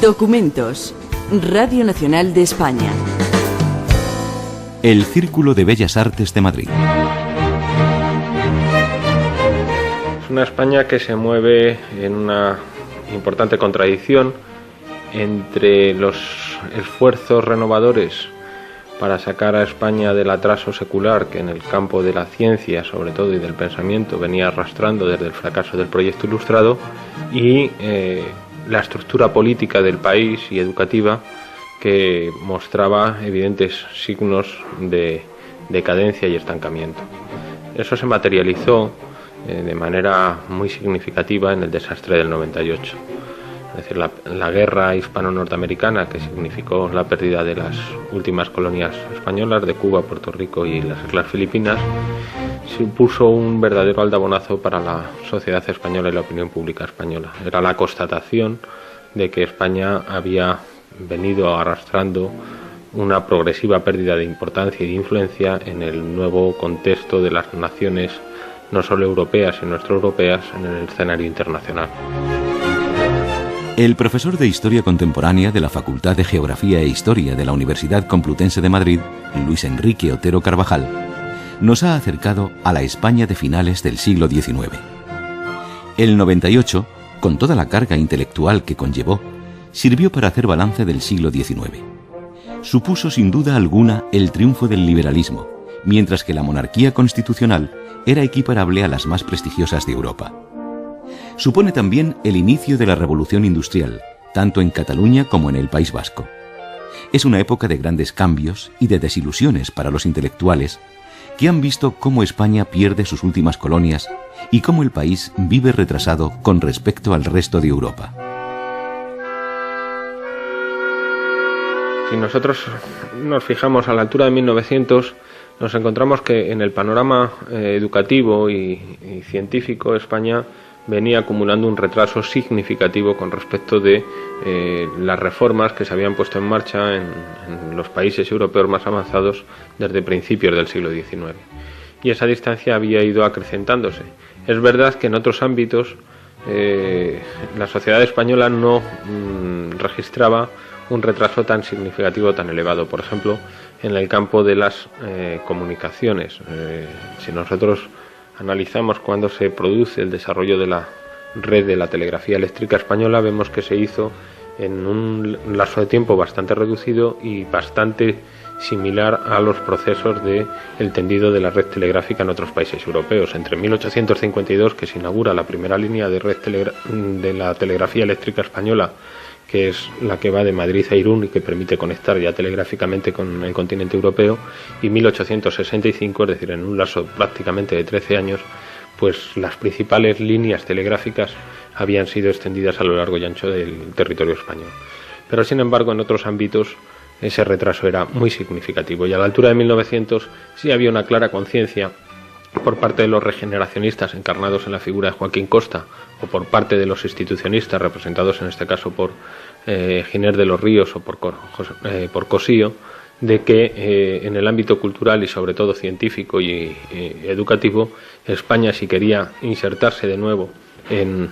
Documentos. Radio Nacional de España. El Círculo de Bellas Artes de Madrid. Es una España que se mueve en una importante contradicción entre los esfuerzos renovadores para sacar a España del atraso secular que en el campo de la ciencia, sobre todo, y del pensamiento venía arrastrando desde el fracaso del proyecto ilustrado, y la estructura política del país y educativa que mostraba evidentes signos de decadencia y estancamiento. Eso se materializó de manera muy significativa en el desastre del 98. Es decir, la guerra hispano-norteamericana, que significó la pérdida de las últimas colonias españolas de Cuba, Puerto Rico y las Islas Filipinas, supuso un verdadero aldabonazo para la sociedad española y la opinión pública española. Era la constatación de que España había venido arrastrando una progresiva pérdida de importancia y de influencia en el nuevo contexto de las naciones, no solo europeas, sino extraeuropeas, en el escenario internacional. El profesor de Historia Contemporánea de la Facultad de Geografía e Historia de la Universidad Complutense de Madrid, Luis Enrique Otero Carvajal, nos ha acercado a la España de finales del siglo XIX. El 98, con toda la carga intelectual que conllevó, sirvió para hacer balance del siglo XIX. Supuso sin duda alguna el triunfo del liberalismo, mientras que la monarquía constitucional era equiparable a las más prestigiosas de Europa. Supone también el inicio de la revolución industrial, tanto en Cataluña como en el País Vasco. Es una época de grandes cambios y de desilusiones para los intelectuales que han visto cómo España pierde sus últimas colonias y cómo el país vive retrasado con respecto al resto de Europa. Si nosotros nos fijamos a la altura de 1900, nos encontramos que en el panorama educativo y científico España venía acumulando un retraso significativo con respecto de las reformas que se habían puesto en marcha en los países europeos más avanzados desde principios del siglo XIX. Y esa distancia había ido acrecentándose. Es verdad que en otros ámbitos la sociedad española no registraba un retraso tan significativo, tan elevado. Por ejemplo, en el campo de las comunicaciones. Si nosotros analizamos cuándo se produce el desarrollo de la red de la telegrafía eléctrica española, vemos que se hizo en un lapso de tiempo bastante reducido y bastante similar a los procesos del tendido de la red telegráfica en otros países europeos. Entre 1852, que se inaugura la primera línea de red de la telegrafía eléctrica española, que es la que va de Madrid a Irún y que permite conectar ya telegráficamente con el continente europeo, y 1865, es decir, en un lapso prácticamente de 13 años, pues las principales líneas telegráficas habían sido extendidas a lo largo y ancho del territorio español. Pero sin embargo, en otros ámbitos ese retraso era muy significativo, y a la altura de 1900 sí había una clara conciencia por parte de los regeneracionistas encarnados en la figura de Joaquín Costa, o por parte de los institucionistas representados en este caso por Giner de los Ríos o por Cosío, de que en el ámbito cultural y sobre todo científico y educativo, España, si quería insertarse de nuevo en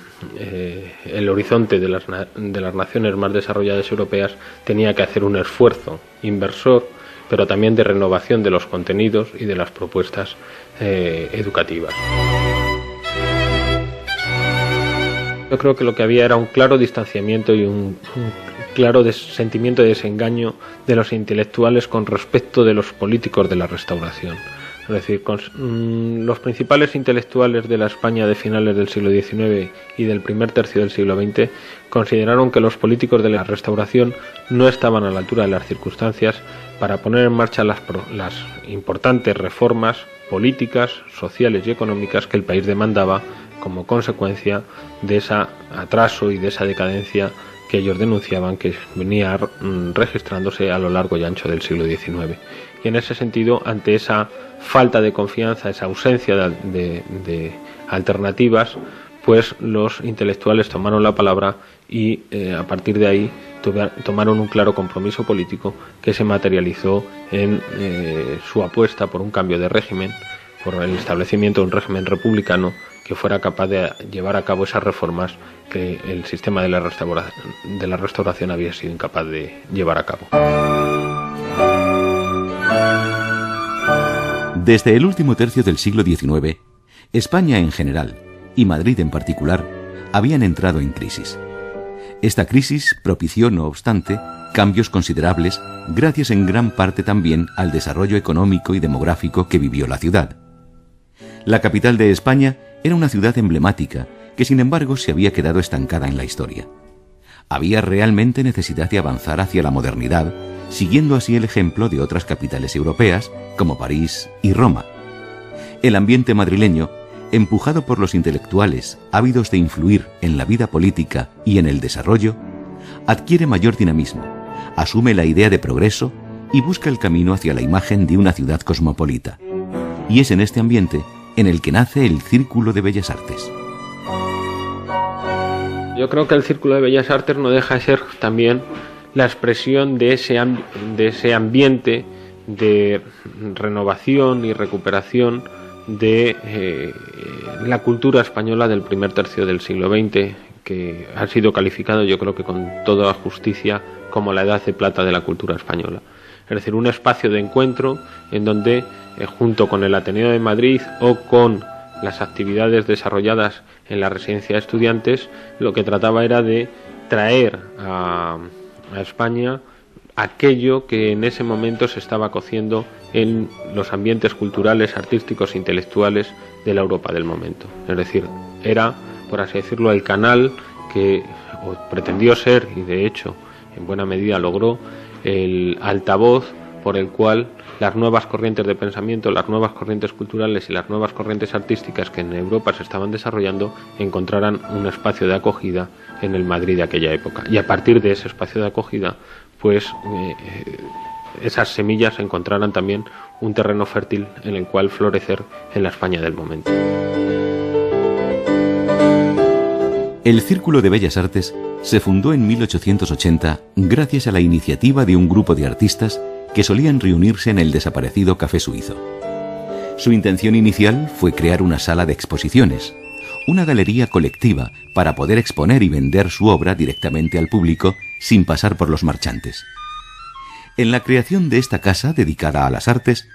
el horizonte de las naciones más desarrolladas europeas, tenía que hacer un esfuerzo inversor, pero también de renovación de los contenidos y de las propuestas educativas. Yo creo que lo que había era un claro distanciamiento y un claro sentimiento de desengaño de los intelectuales con respecto de los políticos de la Restauración. Es decir, los principales intelectuales de la España de finales del siglo XIX y del primer tercio del siglo XX consideraron que los políticos de la Restauración no estaban a la altura de las circunstancias para poner en marcha las importantes reformas políticas, sociales y económicas que el país demandaba como consecuencia de ese atraso y de esa decadencia que ellos denunciaban que venía registrándose a lo largo y ancho del siglo XIX. Y en ese sentido, ante esa falta de confianza, esa ausencia de alternativas, pues los intelectuales tomaron la palabra y a partir de ahí tomaron un claro compromiso político que se materializó en su apuesta por un cambio de régimen, por el establecimiento de un régimen republicano que fuera capaz de llevar a cabo esas reformas que el sistema de la restauración había sido incapaz de llevar a cabo. Desde el último tercio del siglo XIX, España en general y Madrid en particular habían entrado en crisis. Esta crisis propició, no obstante, cambios considerables, gracias en gran parte también al desarrollo económico y demográfico que vivió la ciudad. La capital de España era una ciudad emblemática que, sin embargo, se había quedado estancada en la historia. Había realmente necesidad de avanzar hacia la modernidad, siguiendo así el ejemplo de otras capitales europeas como París y Roma. El ambiente madrileño, empujado por los intelectuales ávidos de influir en la vida política y en el desarrollo, adquiere mayor dinamismo, asume la idea de progreso y busca el camino hacia la imagen de una ciudad cosmopolita. Y es en este ambiente en el que nace el Círculo de Bellas Artes. Yo creo que el Círculo de Bellas Artes no deja de ser también la expresión de ese ambiente de renovación y recuperación de la cultura española del primer tercio del siglo XX, que ha sido calificado, yo creo que con toda justicia, como la edad de plata de la cultura española. Es decir, un espacio de encuentro en donde, junto con el Ateneo de Madrid o con las actividades desarrolladas en la residencia de estudiantes, lo que trataba era de traer a España aquello que en ese momento se estaba cociendo en los ambientes culturales, artísticos e intelectuales de la Europa del momento. Es decir, era, por así decirlo, el canal que pretendió ser, y de hecho en buena medida logró, el altavoz por el cual las nuevas corrientes de pensamiento, las nuevas corrientes culturales y las nuevas corrientes artísticas que en Europa se estaban desarrollando encontraran un espacio de acogida en el Madrid de aquella época. Y a partir de ese espacio de acogida, pues esas semillas encontraran también un terreno fértil en el cual florecer en la España del momento. El Círculo de Bellas Artes se fundó en 1880 gracias a la iniciativa de un grupo de artistas que solían reunirse en el desaparecido Café Suizo. Su intención inicial fue crear una sala de exposiciones, una galería colectiva para poder exponer y vender su obra directamente al público sin pasar por los marchantes. En la creación de esta casa dedicada a las artes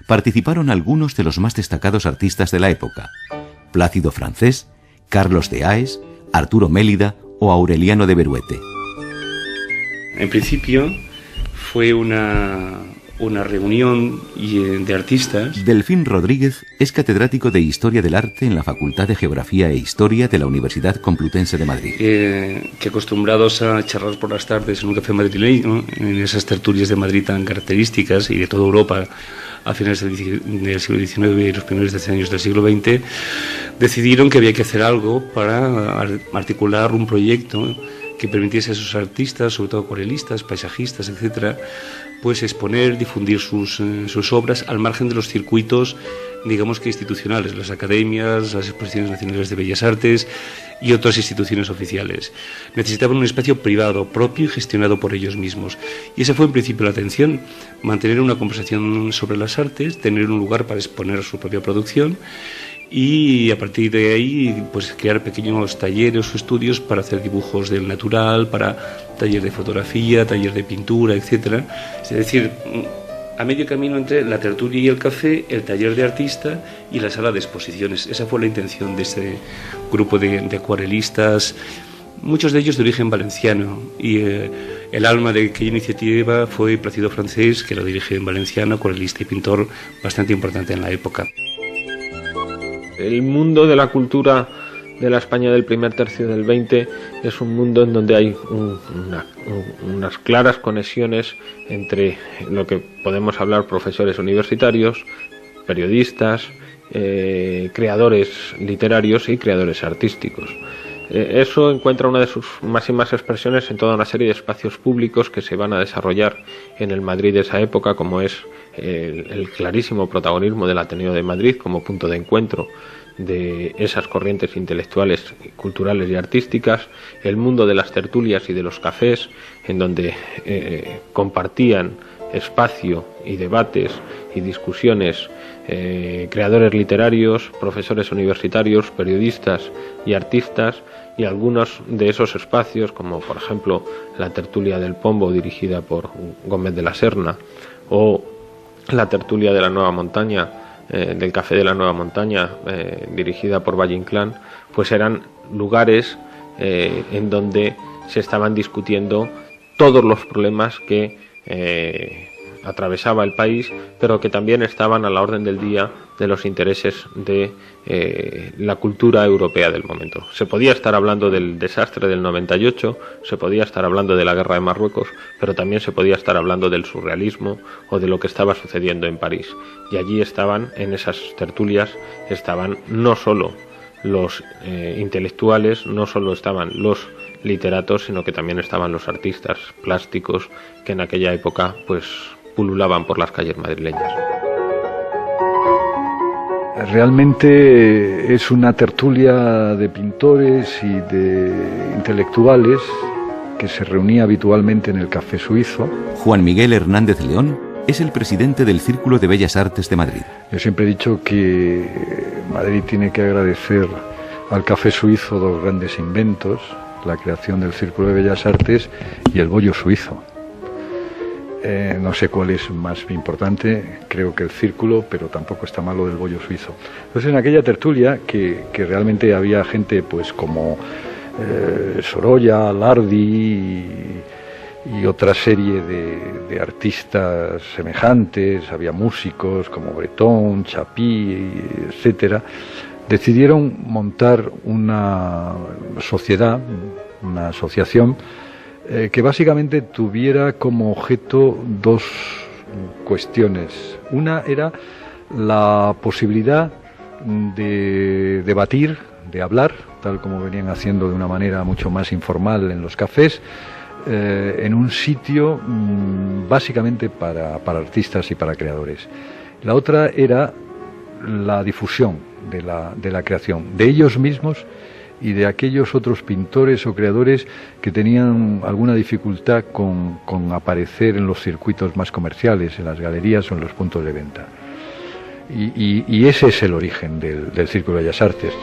participaron algunos de los más destacados artistas de la época: Plácido Francés, Carlos de Haes, Arturo Mélida o Aureliano de Beruete. En principio fue una reunión de artistas. Delfín Rodríguez es catedrático de Historia del Arte en la Facultad de Geografía e Historia de la Universidad Complutense de Madrid. Que acostumbrados a charlar por las tardes en un café madrileño, en esas tertulias de Madrid tan características y de toda Europa a finales del siglo XIX y los primeros 10 años del siglo XX, decidieron que había que hacer algo para articular un proyecto que permitiese a esos artistas, sobre todo acuarelistas, paisajistas, etcétera, pues exponer, difundir sus obras al margen de los circuitos, digamos que institucionales, las academias, las exposiciones nacionales de bellas artes y otras instituciones oficiales. Necesitaban un espacio privado, propio y gestionado por ellos mismos. Y esa fue en principio la intención: mantener una conversación sobre las artes, tener un lugar para exponer su propia producción y a partir de ahí pues crear pequeños talleres o estudios para hacer dibujos del natural, para taller de fotografía, taller de pintura, etcétera. Es decir, a medio camino entre la tertulia y el café, el taller de artista y la sala de exposiciones. Esa fue la intención de este grupo de acuarelistas, muchos de ellos de origen valenciano, y el alma de aquella iniciativa fue Plácido Francés, que lo dirige en valenciano, acuarelista y pintor bastante importante en la época. El mundo de la cultura de la España del primer tercio del XX es un mundo en donde hay unas claras conexiones entre lo que podemos hablar profesores universitarios, periodistas, creadores literarios y creadores artísticos. Eso encuentra una de sus máximas expresiones en toda una serie de espacios públicos que se van a desarrollar en el Madrid de esa época, como es el clarísimo protagonismo del Ateneo de Madrid como punto de encuentro de esas corrientes intelectuales, culturales y artísticas, el mundo de las tertulias y de los cafés, en donde compartían espacio y debates y discusiones creadores literarios, profesores universitarios, periodistas y artistas, y algunos de esos espacios, como por ejemplo la tertulia del Pombo dirigida por Gómez de la Serna, o la tertulia de la Nueva Montaña, del Café de la Nueva Montaña, dirigida por Valle Inclán, pues eran lugares en donde se estaban discutiendo todos los problemas que atravesaba el país, pero que también estaban a la orden del día de los intereses de la cultura europea del momento. Se podía estar hablando del desastre del 98, se podía estar hablando de la guerra de Marruecos, pero también se podía estar hablando del surrealismo o de lo que estaba sucediendo en París. Y allí estaban, en esas tertulias, estaban no solo los intelectuales, no solo estaban los literatos, sino que también estaban los artistas plásticos que en aquella época pues pululaban por las calles madrileñas. Realmente es una tertulia de pintores y de intelectuales que se reunía habitualmente en el Café Suizo. Juan Miguel Hernández León es el presidente del Círculo de Bellas Artes de Madrid. Yo siempre he dicho que Madrid tiene que agradecer al Café Suizo dos grandes inventos: la creación del Círculo de Bellas Artes y el bollo suizo. No sé cuál es más importante, creo que el círculo, pero tampoco está malo del bollo suizo. Entonces, en aquella tertulia, que realmente había gente pues como Sorolla, Lardi y otra serie de artistas semejantes, había músicos como Bretón, Chapí, etcétera, decidieron montar una sociedad, una asociación, que básicamente tuviera como objeto dos cuestiones. Una era la posibilidad de debatir, de hablar, tal como venían haciendo de una manera mucho más informal en los cafés, en un sitio básicamente para artistas y para creadores. La otra era la difusión de la creación, de ellos mismos y de aquellos otros pintores o creadores que tenían alguna dificultad con aparecer en los circuitos más comerciales, en las galerías o en los puntos de venta. Y ese es el origen del Círculo de Bellas Artes.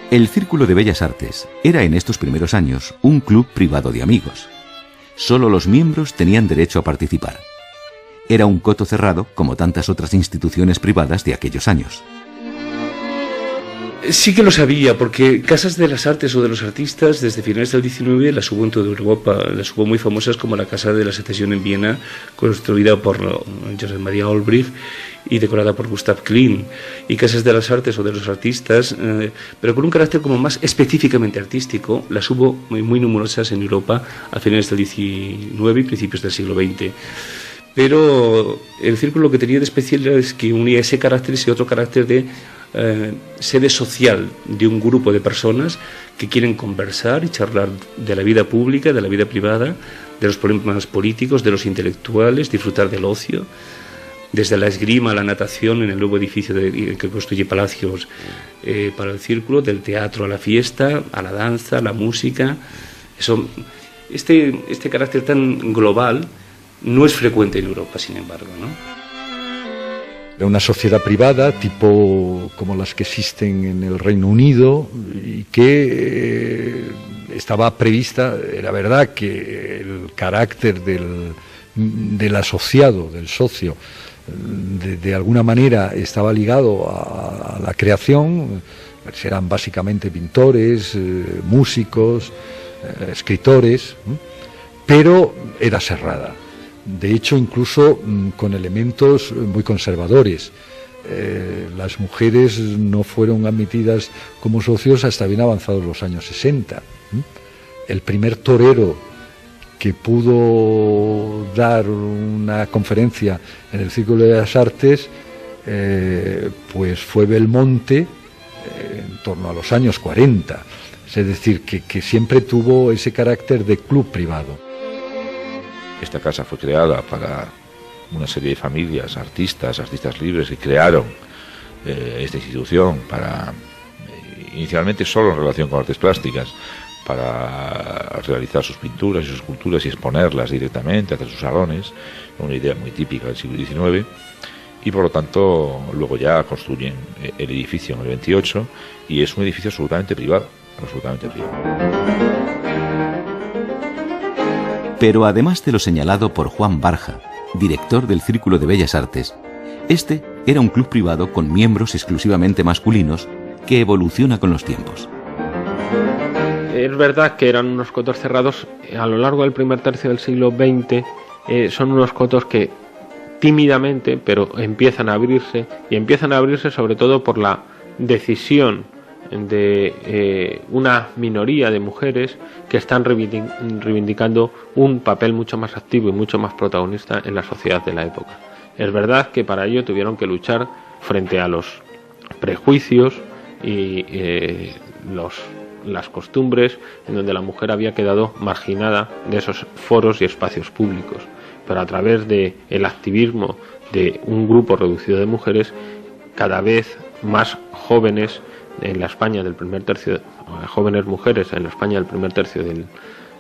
El Círculo de Bellas Artes era en estos primeros años un club privado de amigos. Solo los miembros tenían derecho a participar. Era un coto cerrado, como tantas otras instituciones privadas de aquellos años. Sí que lo sabía, porque casas de las artes o de los artistas desde finales del 19 las hubo en toda Europa. Las hubo muy famosas, como la Casa de la Secesión en Viena, construida por Josep María Olbricht y decorada por Gustav Klimt. Y casas de las artes o de los artistas, pero con un carácter como más específicamente artístico, las hubo muy numerosas en Europa a finales del 19 y principios del siglo XX. Pero el círculo lo que tenía de especial es que unía ese carácter, ese otro carácter de sede social de un grupo de personas que quieren conversar y charlar de la vida pública, de la vida privada, de los problemas políticos, de los intelectuales, disfrutar del ocio, desde la esgrima a la natación en el nuevo edificio que construye Palacios para el círculo, del teatro a la fiesta, a la danza, a la música. Este carácter tan global no es frecuente en Europa, sin embargo, ¿no? Era una sociedad privada, tipo como las que existen en el Reino Unido, y que estaba prevista. Era verdad que el carácter del asociado, del socio, de alguna manera estaba ligado a la creación. Eran básicamente pintores, músicos, escritores, pero era cerrada. De hecho, incluso con elementos muy conservadores. Las mujeres no fueron admitidas como socios hasta bien avanzados los años 60. El primer torero que pudo dar una conferencia en el Círculo de las Artes pues fue Belmonte, en torno a los años 40. Es decir, que siempre tuvo ese carácter de club privado. Esta casa fue creada para una serie de familias, artistas libres, que crearon esta institución para inicialmente solo en relación con artes plásticas, para realizar sus pinturas y sus esculturas y exponerlas directamente, hacer sus salones, una idea muy típica del siglo XIX, y por lo tanto luego ya construyen el edificio en el 28 y es un edificio absolutamente privado, Pero además de lo señalado por Juan Barja, director del Círculo de Bellas Artes, este era un club privado con miembros exclusivamente masculinos que evoluciona con los tiempos. Es verdad que eran unos cotos cerrados. A lo largo del primer tercio del siglo XX son unos cotos que tímidamente, pero empiezan a abrirse, y empiezan a abrirse sobre todo por la decisión de una minoría de mujeres que están reivindicando un papel mucho más activo y mucho más protagonista en la sociedad de la época. Es verdad que para ello tuvieron que luchar frente a los prejuicios y las costumbres en donde la mujer había quedado marginada de esos foros y espacios públicos, pero a través del activismo de un grupo reducido de mujeres, cada vez más jóvenes en la España del primer tercio, jóvenes mujeres en la España del primer tercio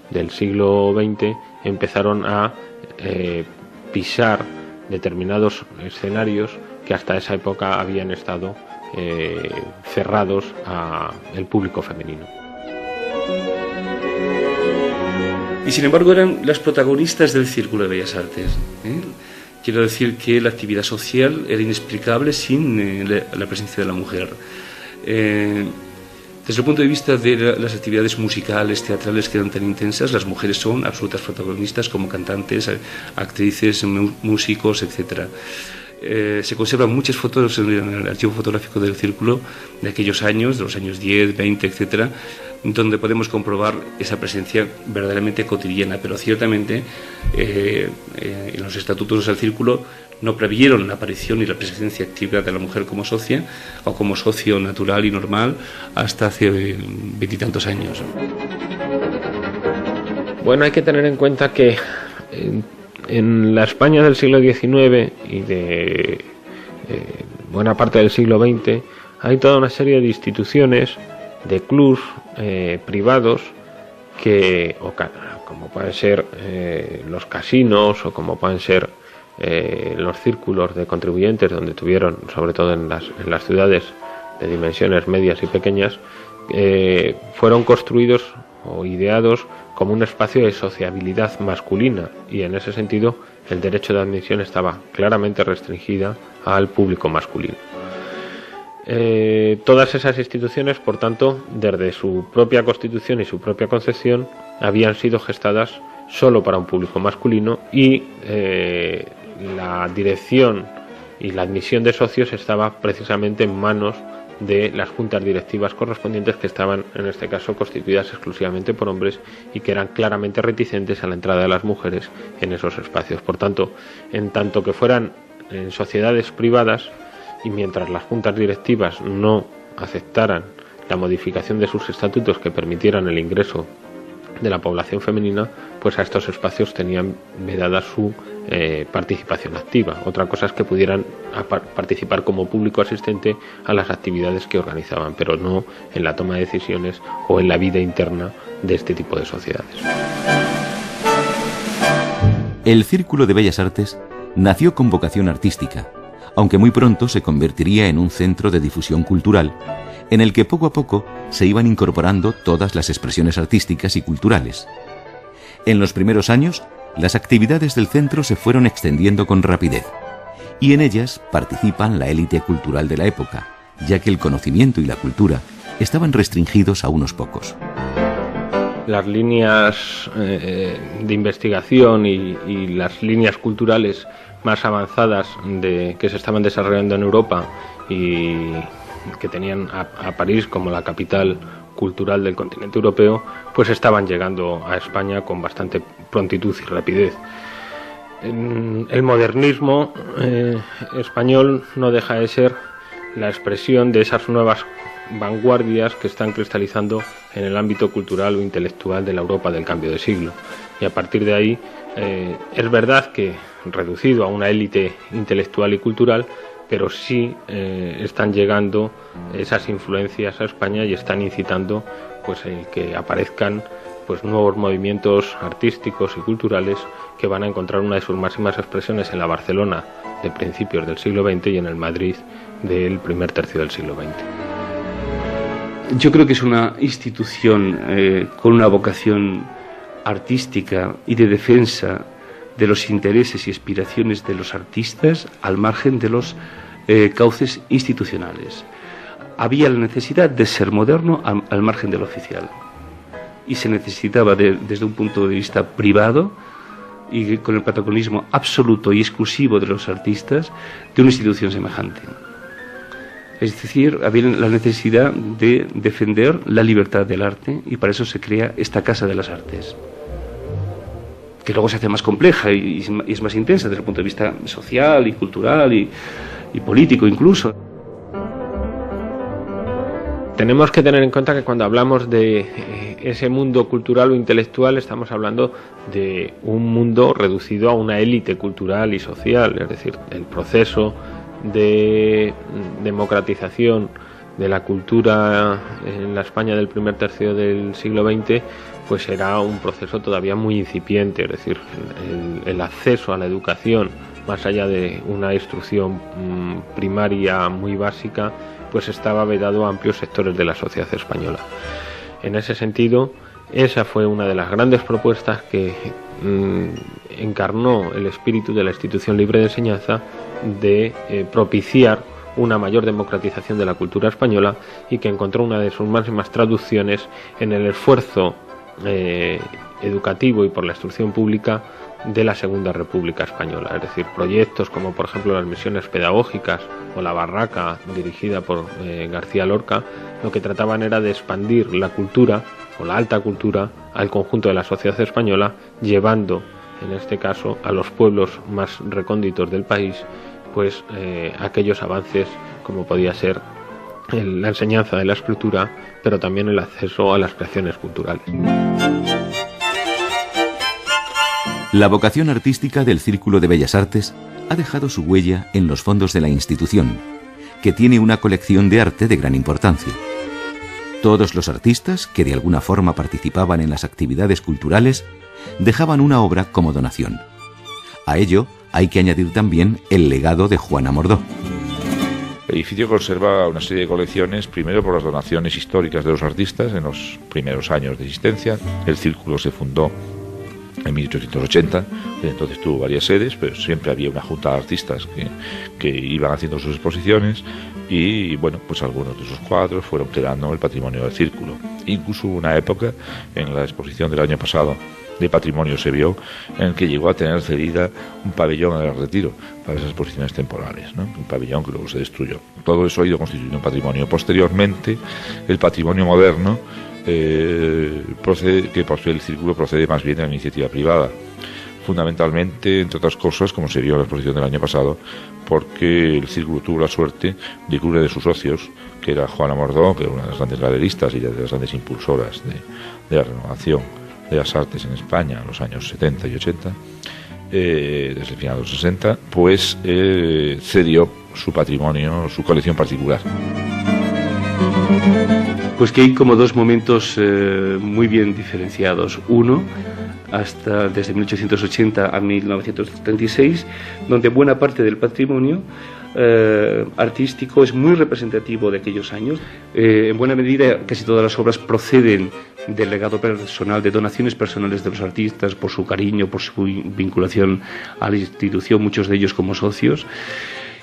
del siglo XX empezaron a pisar determinados escenarios que hasta esa época habían estado cerrados al público femenino. Y sin embargo eran las protagonistas del Círculo de Bellas Artes. Quiero decir que la actividad social era inexplicable sin la presencia de la mujer. Desde el punto de vista de las actividades musicales, teatrales que eran tan intensas, las mujeres son absolutas protagonistas como cantantes, actrices, músicos, etc. Se conservan muchas fotos en el archivo fotográfico del Círculo de aquellos años, de los años 10, 20, etc., donde podemos comprobar esa presencia verdaderamente cotidiana, pero ciertamente en los estatutos del Círculo no previeron la aparición y la presencia activa de la mujer como socia o como socio natural y normal hasta hace veintitantos años. Bueno, hay que tener en cuenta que en la España del siglo XIX y de buena parte del siglo XX hay toda una serie de instituciones, de clubs privados que, como pueden ser los casinos o como pueden ser los círculos de contribuyentes, donde tuvieron, sobre todo en las ciudades de dimensiones medias y pequeñas, fueron construidos o ideados como un espacio de sociabilidad masculina, y en ese sentido el derecho de admisión estaba claramente restringida al público masculino. Todas esas instituciones, por tanto, desde su propia constitución y su propia concepción, habían sido gestadas solo para un público masculino, y la dirección y la admisión de socios estaba precisamente en manos de las juntas directivas correspondientes, que estaban en este caso constituidas exclusivamente por hombres y que eran claramente reticentes a la entrada de las mujeres en esos espacios. Por tanto, en tanto que fueran en sociedades privadas, y mientras las juntas directivas no aceptaran la modificación de sus estatutos que permitieran el ingreso de la población femenina, pues a estos espacios tenían vedada su participación activa. Otra cosa es que pudieran participar como público asistente a las actividades que organizaban, pero no en la toma de decisiones o en la vida interna de este tipo de sociedades. El Círculo de Bellas Artes nació con vocación artística, aunque muy pronto se convertiría en un centro de difusión cultural, en el que poco a poco se iban incorporando todas las expresiones artísticas y culturales. En los primeros años, las actividades del centro se fueron extendiendo con rapidez, y en ellas participan la élite cultural de la época, ya que el conocimiento y la cultura estaban restringidos a unos pocos. Las líneas de investigación y las líneas culturales más avanzadas que se estaban desarrollando en Europa y que tenían a París como la capital cultural del continente europeo, pues estaban llegando a España con bastante prontitud y rapidez. El modernismo español no deja de ser la expresión de esas nuevas vanguardias que están cristalizando en el ámbito cultural o intelectual de la Europa del cambio de siglo. Y a partir de ahí, es verdad que reducido a una élite intelectual y cultural, pero sí están llegando esas influencias a España y están incitando pues el que aparezcan pues nuevos movimientos artísticos y culturales que van a encontrar una de sus máximas expresiones en la Barcelona de principios del siglo XX y en el Madrid del primer tercio del siglo XX. Yo creo que es una institución con una vocación artística y de defensa de los intereses y aspiraciones de los artistas al margen de los cauces institucionales. Había la necesidad de ser moderno al margen de lo oficial. Y se necesitaba desde un punto de vista privado y con el protagonismo absoluto y exclusivo de los artistas de una institución semejante. Es decir, había la necesidad de defender la libertad del arte y para eso se crea esta Casa de las Artes, que luego se hace más compleja y es más intensa desde el punto de vista social y cultural y político incluso. Tenemos que tener en cuenta que cuando hablamos de ese mundo cultural o intelectual estamos hablando de un mundo reducido a una élite cultural y social, es decir, el proceso de democratización de la cultura en la España del primer tercio del siglo XX pues era un proceso todavía muy incipiente, es decir, el acceso a la educación más allá de una instrucción primaria muy básica pues estaba vedado a amplios sectores de la sociedad española. En ese sentido, esa fue una de las grandes propuestas que encarnó el espíritu de la institución libre de enseñanza de propiciar una mayor democratización de la cultura española y que encontró una de sus máximas traducciones en el esfuerzo educativo y por la instrucción pública de la Segunda República Española, es decir, proyectos como por ejemplo las misiones pedagógicas o la Barraca dirigida por García Lorca, lo que trataban era de expandir la cultura o la alta cultura al conjunto de la sociedad española, llevando en este caso a los pueblos más recónditos del país pues aquellos avances como podía ser la enseñanza de la escritura, pero también el acceso a las creaciones culturales. La vocación artística del Círculo de Bellas Artes ha dejado su huella en los fondos de la institución, que tiene una colección de arte de gran importancia. Todos los artistas que de alguna forma participaban en las actividades culturales dejaban una obra como donación. A ello hay que añadir también el legado de Juana Mordó. El edificio conserva una serie de colecciones, primero por las donaciones históricas de los artistas en los primeros años de existencia. El Círculo se fundó en 1880, entonces tuvo varias sedes, pero siempre había una junta de artistas que iban haciendo sus exposiciones y bueno, pues algunos de esos cuadros fueron quedando en el patrimonio del Círculo. Incluso hubo una época en la exposición del año pasado de patrimonio se vio en el que llegó a tener cedida un pabellón en el Retiro para esas exposiciones temporales, ¿no? Un pabellón que luego se destruyó. Todo eso ha ido constituyendo un patrimonio. Posteriormente, el patrimonio moderno que posee el Círculo procede más bien de la iniciativa privada, fundamentalmente, entre otras cosas, como se vio en la exposición del año pasado, porque el Círculo tuvo la suerte de que una de sus socios, que era Juana Mordó, que era una de las grandes galeristas y de las grandes impulsoras de la renovación de las artes en España en los años 70 y 80, desde el final de los 60, pues cedió su patrimonio, su colección particular. Pues que hay como dos momentos muy bien diferenciados. Uno, hasta desde 1880 a 1936, donde buena parte del patrimonio artístico es muy representativo de aquellos años. En buena medida, casi todas las obras proceden del legado personal, de donaciones personales de los artistas, por su cariño, por su vinculación a la institución, muchos de ellos como socios.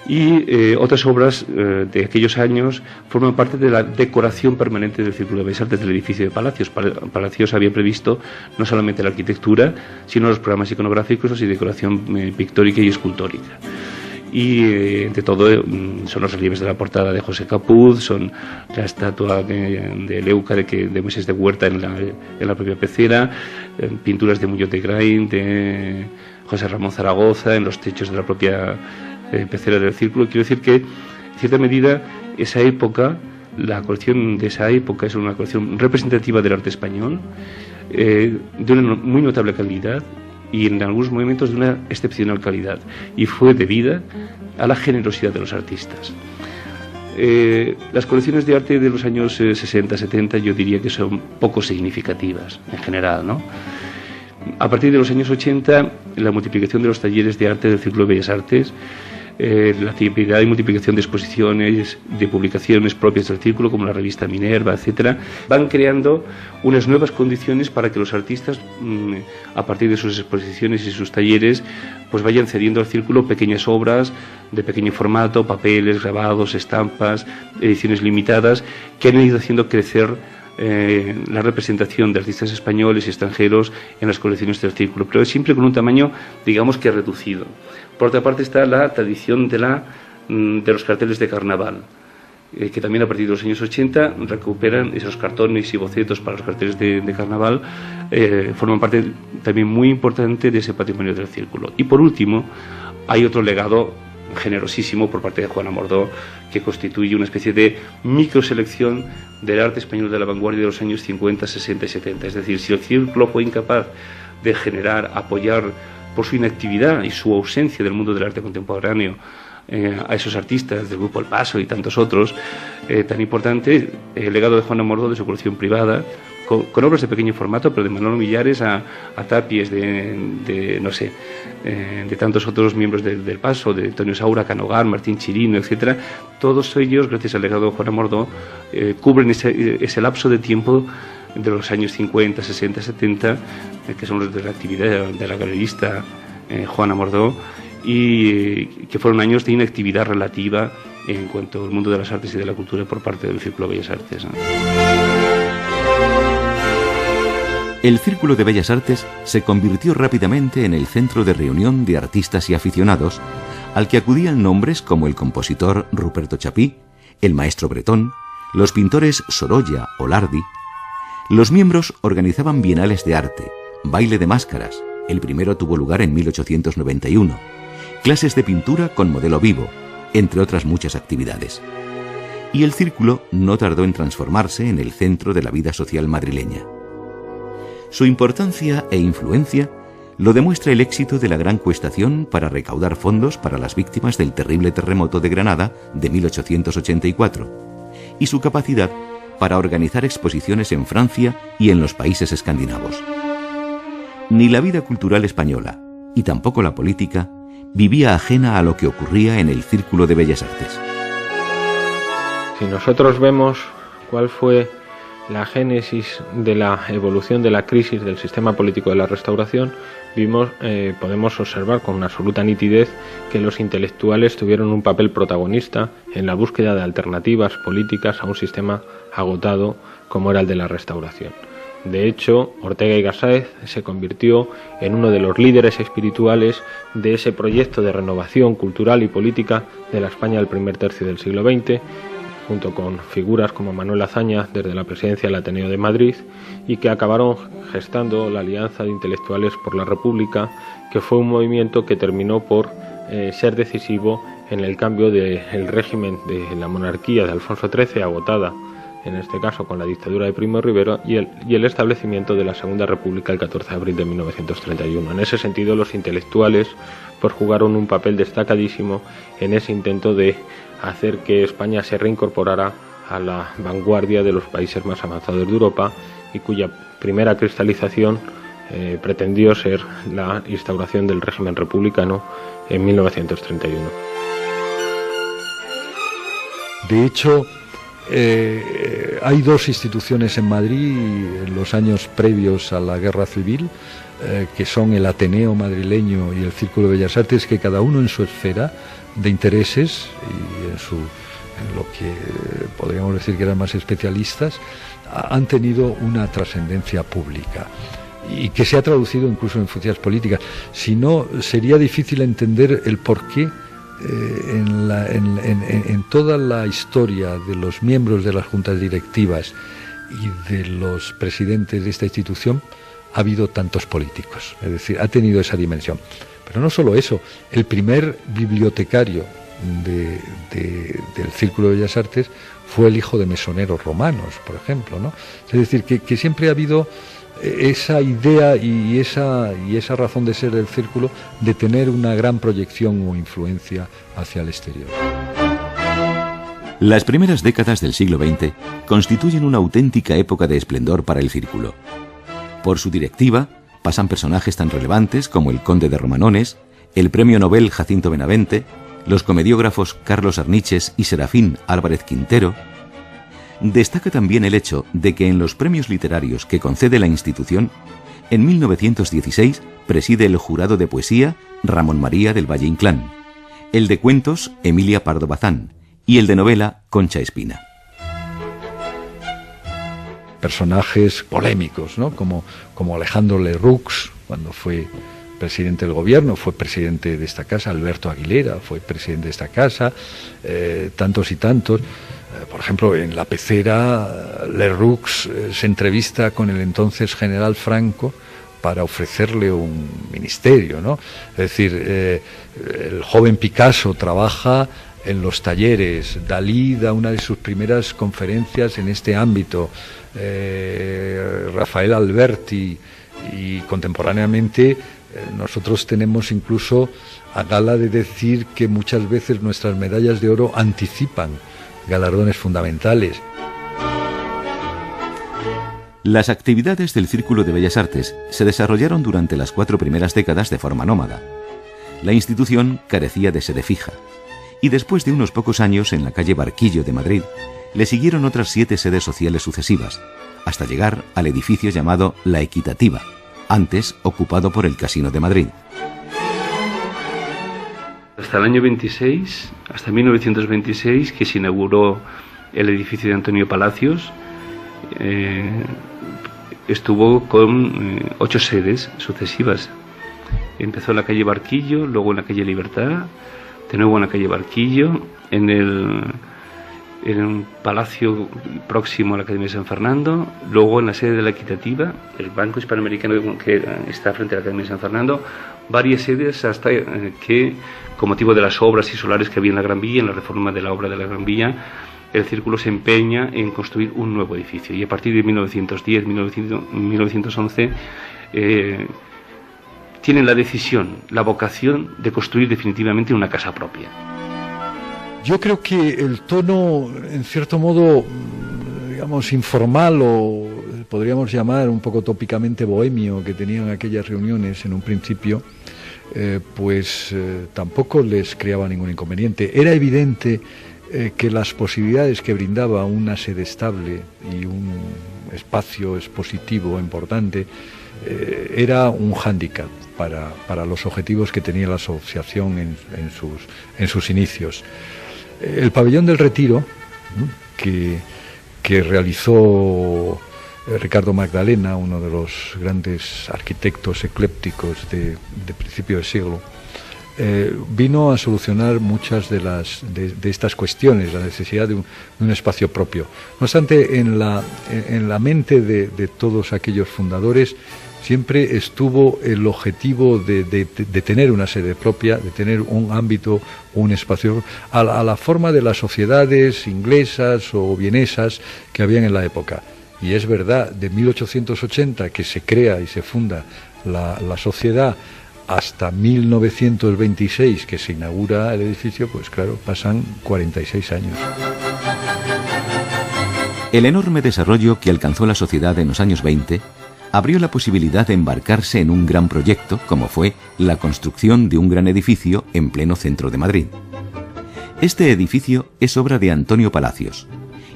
Y otras obras de aquellos años forman parte de la decoración permanente del Círculo de Bellas Artes del edificio de Palacios. Palacios había previsto no solamente la arquitectura, sino los programas iconográficos y decoración pictórica y escultórica. Y entre todo son los relieves de la portada de José Capuz, son la estatua de Leuca de Moisés de Huerta en la propia pecera, pinturas de Muñoz de Grain, de José Ramón Zaragoza en los techos de la propia pecera del Círculo. Quiero decir que, en cierta medida, esa época, la colección de esa época es una colección representativa del arte español, de una muy notable calidad y en algunos momentos de una excepcional calidad, y fue debida a la generosidad de los artistas. Las colecciones de arte de los años 60-70 yo diría que son poco significativas en general, ¿no? A partir de los años 80, la multiplicación de los talleres de arte del Círculo de Bellas Artes, la actividad y multiplicación de exposiciones, de publicaciones propias del Círculo, como la revista Minerva, etcétera, van creando unas nuevas condiciones para que los artistas, a partir de sus exposiciones y sus talleres, pues vayan cediendo al Círculo pequeñas obras de pequeño formato, papeles, grabados, estampas, ediciones limitadas, que han ido haciendo crecer la representación de artistas españoles y extranjeros en las colecciones del Círculo, pero siempre con un tamaño, digamos que reducido. Por otra parte está la tradición de los carteles de carnaval, que también a partir de los años 80 recuperan esos cartones y bocetos para los carteles de carnaval, forman parte también muy importante de ese patrimonio del Círculo. Y por último, hay otro legado generosísimo por parte de Juan Amordó, que constituye una especie de microselección del arte español de la vanguardia de los años 50, 60 y 70. Es decir, si el Círculo fue incapaz de generar, apoyar por su inactividad y su ausencia del mundo del arte contemporáneo a esos artistas del grupo El Paso y tantos otros, tan importante, el legado de Juan Amordó de su colección privada, con obras de pequeño formato, pero de Manolo Millares a Tapies, de tantos otros miembros del Paso, de Antonio Saura, Canogar, Martín Chirino, etcétera. Todos ellos, gracias al legado de Juan Amordó, cubren ese lapso de tiempo de los años 50, 60, 70, que son los de la actividad de la galerista Juan Amordó, y que fueron años de inactividad relativa en cuanto al mundo de las artes y de la cultura por parte del Círculo de Bellas Artes, ¿no? El Círculo de Bellas Artes se convirtió rápidamente en el centro de reunión de artistas y aficionados, al que acudían nombres como el compositor Ruperto Chapí, el maestro Bretón, los pintores Sorolla o Lardi. Los miembros organizaban bienales de arte, baile de máscaras, el primero tuvo lugar en 1891, clases de pintura con modelo vivo, entre otras muchas actividades. Y el Círculo no tardó en transformarse en el centro de la vida social madrileña. Su importancia e influencia lo demuestra el éxito de la Gran Cuestación para recaudar fondos para las víctimas del terrible terremoto de Granada de 1884 y su capacidad para organizar exposiciones en Francia y en los países escandinavos. Ni la vida cultural española, y tampoco la política, vivía ajena a lo que ocurría en el Círculo de Bellas Artes. Si nosotros vemos cuál fue la génesis de la evolución de la crisis del sistema político de la Restauración, podemos observar con una absoluta nitidez que los intelectuales tuvieron un papel protagonista en la búsqueda de alternativas políticas a un sistema agotado como era el de la Restauración. De hecho, Ortega y Gasset se convirtió en uno de los líderes espirituales de ese proyecto de renovación cultural y política de la España del primer tercio del siglo XX, junto con figuras como Manuel Azaña desde la presidencia del Ateneo de Madrid, y que acabaron gestando la Alianza de Intelectuales por la República, que fue un movimiento que terminó por ser decisivo en el cambio del régimen de la monarquía de Alfonso XIII, agotada en este caso con la dictadura de Primo de Rivera, y el establecimiento de la Segunda República el 14 de abril de 1931. En ese sentido, los intelectuales pues jugaron un papel destacadísimo en ese intento de hacer que España se reincorporara a la vanguardia de los países más avanzados de Europa, y cuya primera cristalización pretendió ser la instauración del régimen republicano en 1931. De hecho, hay dos instituciones en Madrid en los años previos a la Guerra Civil, que son el Ateneo madrileño y el Círculo de Bellas Artes, que cada uno en su esfera de intereses y en lo que podríamos decir que eran más especialistas, han tenido una trascendencia pública y que se ha traducido incluso en funciones políticas. Si no, sería difícil entender el porqué en toda la historia de los miembros de las juntas directivas y de los presidentes de esta institución ha habido tantos políticos. Es decir, ha tenido esa dimensión. Pero no solo eso, el primer bibliotecario del Círculo de Bellas Artes fue el hijo de mesoneros romanos, por ejemplo, ¿no? Es decir, que siempre ha habido esa idea y esa razón de ser del Círculo, de tener una gran proyección o influencia hacia el exterior. Las primeras décadas del siglo XX constituyen una auténtica época de esplendor para el Círculo. Por su directiva pasan personajes tan relevantes como el conde de Romanones, el premio Nobel Jacinto Benavente, los comediógrafos Carlos Arniches y Serafín Álvarez Quintero. Destaca también el hecho de que en los premios literarios que concede la institución, en 1916 preside el jurado de poesía Ramón María del Valle Inclán, el de cuentos Emilia Pardo Bazán y el de novela Concha Espina. Personajes polémicos, ¿no? Como Alejandro Lerroux, cuando fue presidente del gobierno, fue presidente de esta casa. Alberto Aguilera fue presidente de esta casa, tantos y tantos. Por ejemplo, en La Pecera, Lerroux se entrevista con el entonces general Franco para ofrecerle un ministerio, ¿no? Es decir, el joven Picasso trabaja en los talleres, Dalí da una de sus primeras conferencias en este ámbito, Rafael Alberti, y contemporáneamente nosotros tenemos incluso a gala de decir que muchas veces nuestras medallas de oro anticipan galardones fundamentales. Las actividades del Círculo de Bellas Artes se desarrollaron durante las 4 primeras décadas de forma nómada. La institución carecía de sede fija, y después de unos pocos años en la calle Barquillo de Madrid, le siguieron otras 7 sedes sociales sucesivas, hasta llegar al edificio llamado La Equitativa, antes ocupado por el Casino de Madrid. Hasta el año 26, hasta 1926, que se inauguró el edificio de Antonio Palacios, estuvo con 8 sedes sucesivas. Empezó en la calle Barquillo, luego en la calle Libertad, de nuevo en la calle Barquillo, en un palacio próximo a la Academia de San Fernando, luego en la sede de la Equitativa, el Banco Hispanoamericano que está frente a la Academia de San Fernando, varias sedes hasta que, con motivo de las obras y solares que había en la Gran Vía, en la reforma de la obra de la Gran Vía, el Círculo se empeña en construir un nuevo edificio, y a partir de 1910-1911 tienen la decisión, la vocación de construir definitivamente una casa propia. Yo creo que el tono, en cierto modo, digamos, informal, o podríamos llamar un poco tópicamente bohemio, que tenían aquellas reuniones en un principio, tampoco les creaba ningún inconveniente. Era evidente que las posibilidades que brindaba una sede estable y un espacio expositivo importante era un hándicap para los objetivos que tenía la asociación en sus inicios. El pabellón del Retiro, ¿no?, que realizó Ricardo Magdalena, uno de los grandes arquitectos eclépticos de principio de siglo, vino a solucionar muchas de estas cuestiones, la necesidad de un espacio propio. No obstante, en la mente de todos aquellos fundadores siempre estuvo el objetivo de tener una sede propia, de tener un ámbito, un espacio, a la forma de las sociedades inglesas o vienesas que habían en la época. Y es verdad, de 1880 que se crea y se funda la sociedad hasta 1926 que se inaugura el edificio, pues claro, pasan 46 años. El enorme desarrollo que alcanzó la sociedad en los años 20 abrió la posibilidad de embarcarse en un gran proyecto, como fue la construcción de un gran edificio en pleno centro de Madrid. Este edificio es obra de Antonio Palacios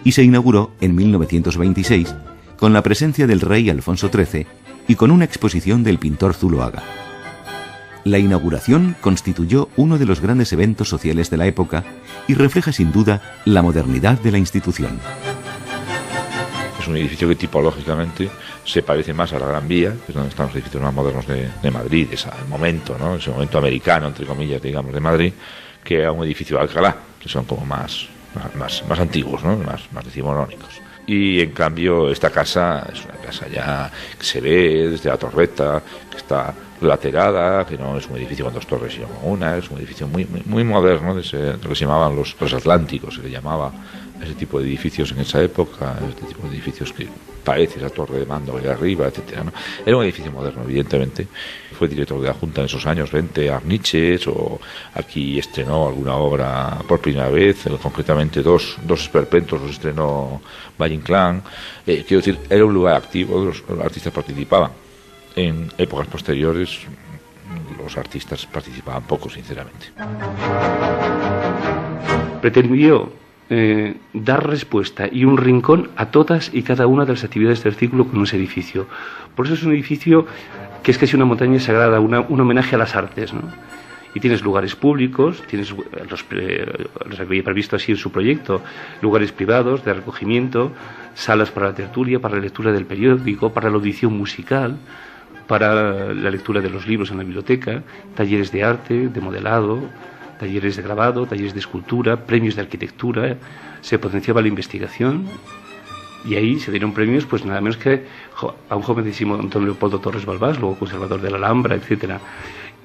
y se inauguró en 1926 con la presencia del rey Alfonso XIII y con una exposición del pintor Zuloaga. La inauguración constituyó uno de los grandes eventos sociales de la época y refleja sin duda la modernidad de la institución. Es un edificio que tipológicamente se parece más a la Gran Vía, que es donde están los edificios más modernos de Madrid, ese momento, ¿no?, ese momento americano, entre comillas, digamos, de Madrid, que a un edificio de Alcalá, que son como más antiguos, ¿no?, más decimonónicos. Y en cambio esta casa es una casa ya que se ve desde la torreta, que está laterada, que no es un edificio con 2 torres sino con una, es un edificio muy moderno, de lo que se llamaban los atlánticos, se le llamaba ese tipo de edificios en esa época, este tipo de edificios que parece esa torre de mando allá arriba, etcétera, ¿no? Era un edificio moderno, evidentemente. Fue director de la Junta en esos años 20, Arniches, o aquí estrenó alguna obra por primera vez, concretamente dos esperpentos los estrenó Valle Inclán. Quiero decir, era un lugar activo, los artistas participaban. En épocas posteriores los artistas participaban poco, sinceramente. Pretendió dar respuesta y un rincón a todas y cada una de las actividades del círculo con ese edificio. Por eso es un edificio que es casi una montaña sagrada, un homenaje a las artes, ¿no? Y tienes lugares públicos, tienes los había previsto así en su proyecto, lugares privados de recogimiento, salas para la tertulia, para la lectura del periódico, para la audición musical, para la lectura de los libros en la biblioteca, talleres de arte, de modelado, talleres de grabado, talleres de escultura, premios de arquitectura, se potenciaba la investigación y ahí se dieron premios pues nada menos que a un jovencísimo Antonio Leopoldo Torres Balbás, luego conservador de la Alhambra, etcétera.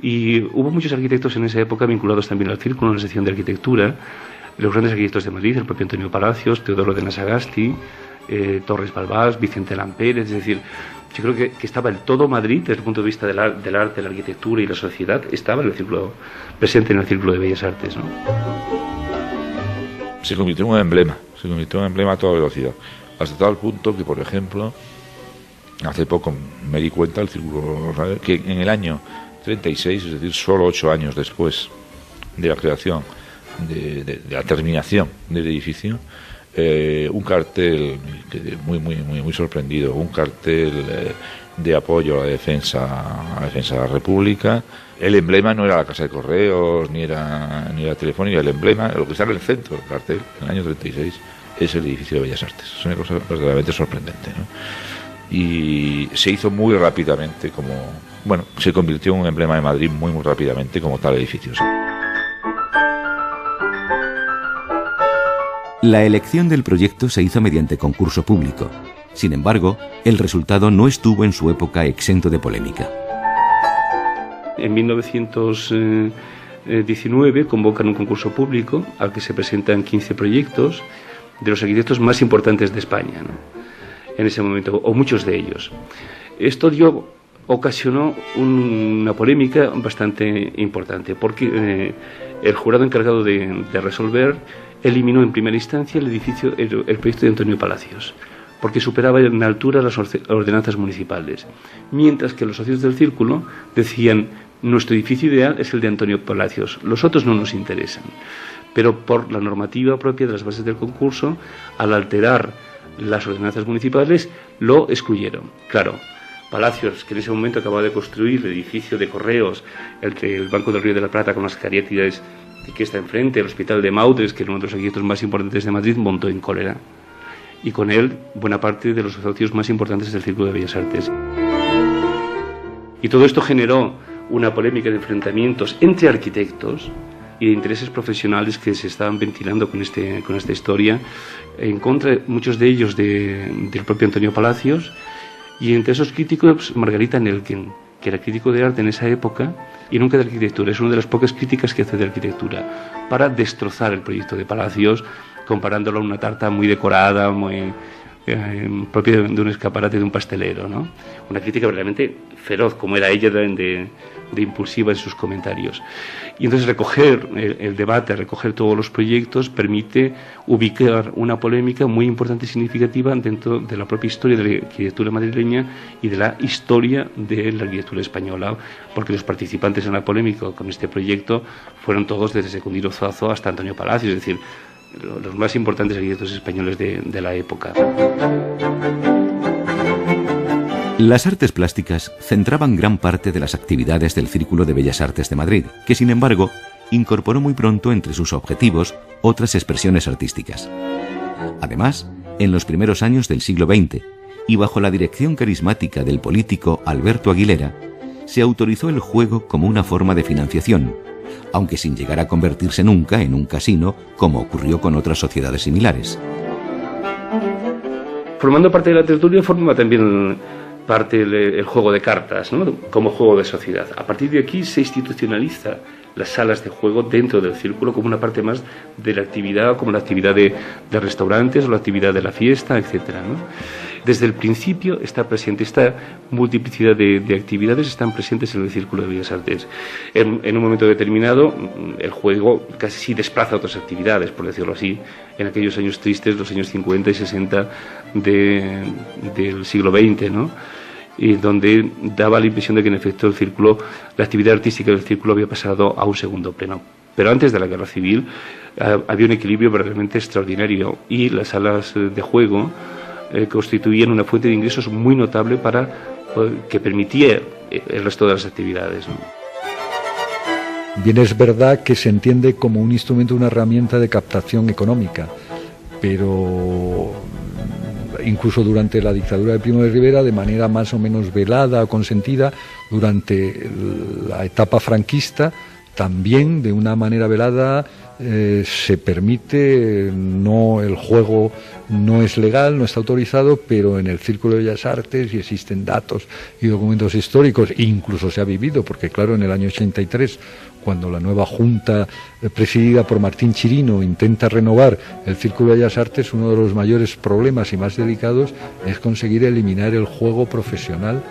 Y hubo muchos arquitectos en esa época vinculados también al círculo, en la sección de arquitectura, los grandes arquitectos de Madrid, el propio Antonio Palacios, Teodoro de Nasagasti, Torres Balbás, Vicente Lampérez, es decir, yo creo que estaba el todo Madrid desde el punto de vista del arte, la arquitectura y la sociedad, estaba en el círculo, presente en el Círculo de Bellas Artes, ¿no? Se convirtió en un emblema a toda velocidad, hasta tal punto que, por ejemplo, hace poco me di cuenta el Círculo que en el año 36, es decir, solo 8 años después de la creación, de la terminación del edificio, un cartel muy sorprendido, un cartel de apoyo a la defensa de la República. El emblema no era la Casa de Correos ni era Telefónica, el emblema, lo que está en el centro del cartel, en el año 36, es el edificio de Bellas Artes. Es una cosa verdaderamente sorprendente, ¿no? Y se hizo muy rápidamente se convirtió en un emblema de Madrid muy rápidamente como tal edificio. ¿Sí? La elección del proyecto se hizo mediante concurso público. Sin embargo, el resultado no estuvo en su época exento de polémica. En 1919 convocan un concurso público al que se presentan 15 proyectos de los arquitectos más importantes de España, ¿no? En ese momento, o muchos de ellos. Esto ocasionó una polémica bastante importante, porque el jurado encargado de resolver eliminó en primera instancia el proyecto de Antonio Palacios, porque superaba en altura las ordenanzas municipales, mientras que los socios del círculo decían: nuestro edificio ideal es el de Antonio Palacios, los otros no nos interesan. Pero por la normativa propia de las bases del concurso, al alterar las ordenanzas municipales, lo excluyeron. Claro, Palacios, que en ese momento acababa de construir el edificio de correos, el Banco del Río de la Plata con las cariátides que está enfrente, el Hospital de Maudres, que era uno de los arquitectos más importantes de Madrid, montó en cólera. Y con él, buena parte de los socios más importantes del Círculo de Bellas Artes. Y todo esto generó una polémica de enfrentamientos entre arquitectos y de intereses profesionales que se estaban ventilando con esta historia, en contra, muchos de ellos, del propio Antonio Palacios, y entre esos críticos, Margarita Nelken, que era crítico de arte en esa época y nunca de arquitectura. Es una de las pocas críticas que hace de arquitectura, para destrozar el proyecto de Palacios, comparándolo a una tarta muy decorada, muy propia de un escaparate de un pastelero, ¿no? Una crítica verdaderamente feroz, como era ella de impulsiva en sus comentarios. Y entonces recoger el debate, recoger todos los proyectos, permite ubicar una polémica muy importante y significativa dentro de la propia historia de la arquitectura madrileña y de la historia de la arquitectura española, porque los participantes en la polémica con este proyecto fueron todos desde Secundino Zuazo hasta Antonio Palacios, es decir, los más importantes arquitectos españoles de la época. Las artes plásticas centraban gran parte de las actividades del Círculo de Bellas Artes de Madrid, que sin embargo incorporó muy pronto entre sus objetivos otras expresiones artísticas. Además, en los primeros años del siglo XX, y bajo la dirección carismática del político Alberto Aguilera, se autorizó el juego como una forma de financiación, aunque sin llegar a convertirse nunca en un casino, como ocurrió con otras sociedades similares. Formando parte de la tertulia forma también parte el juego de cartas, ¿no?, como juego de sociedad. A partir de aquí se institucionaliza las salas de juego dentro del círculo como una parte más de la actividad, como la actividad de restaurantes o la actividad de la fiesta, etcétera, ¿no? Desde el principio está presente, esta multiplicidad de actividades están presentes en el Círculo de Bellas Artes. En un momento determinado, el juego casi sí desplaza otras actividades, por decirlo así, en aquellos años tristes, los años 50 y 60 del siglo XX, ¿no?, y donde daba la impresión de que en efecto la actividad artística del círculo había pasado a un segundo plano. Pero antes de la Guerra Civil había un equilibrio verdaderamente extraordinario y las salas de juego constituían una fuente de ingresos muy notable que permitía el resto de las actividades, ¿no? Bien, es verdad que se entiende como un instrumento, una herramienta de captación económica, pero incluso durante la dictadura de Primo de Rivera, de manera más o menos velada o consentida, durante la etapa franquista, también de una manera velada se permite, el juego no es legal, no está autorizado, pero en el Círculo de Bellas Artes, y existen datos y documentos históricos, incluso se ha vivido, porque claro, en el año 83, cuando la nueva Junta presidida por Martín Chirino intenta renovar el Círculo de Bellas Artes, uno de los mayores problemas y más delicados es conseguir eliminar el juego profesional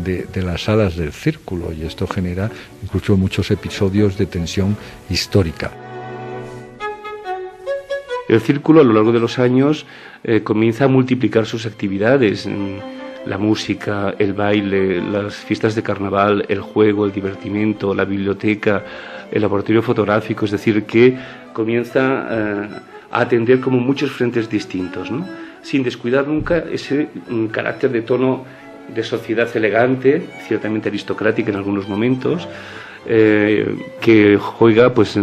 de las salas del círculo, y esto genera incluso muchos episodios de tensión histórica. El círculo a lo largo de los años comienza a multiplicar sus actividades, la música, el baile, las fiestas de carnaval, el juego, el divertimento, la biblioteca, el laboratorio fotográfico, es decir, que comienza a atender como muchos frentes distintos, ¿no?, sin descuidar nunca ese carácter de tono de sociedad elegante, ciertamente aristocrática en algunos momentos, que juega pues